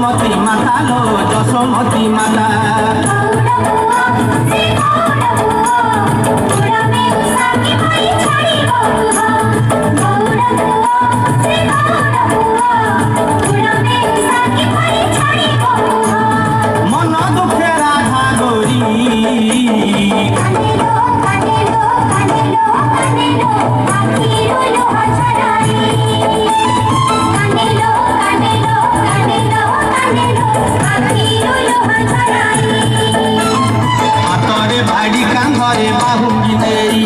যশোমতী মাতা লো যশোমতী মাতা মন দুঃখে রাধা গরি हाथरे बाड़ी कांधरे बाहुंगी देई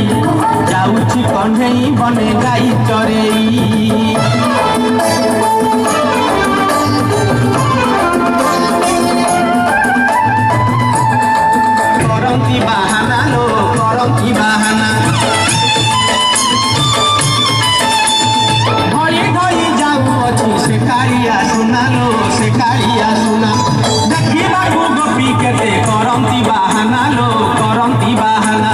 जाऊची कन्हई बने गाई चरेई करंती बाहाना लो करंती बाहाना घड़ी घड़ी जाऊ अच्छी से कालिया सुना लो से कालिया सुना देखी बाबू गोपी केते करंती बाहाना लो करंती बाहाना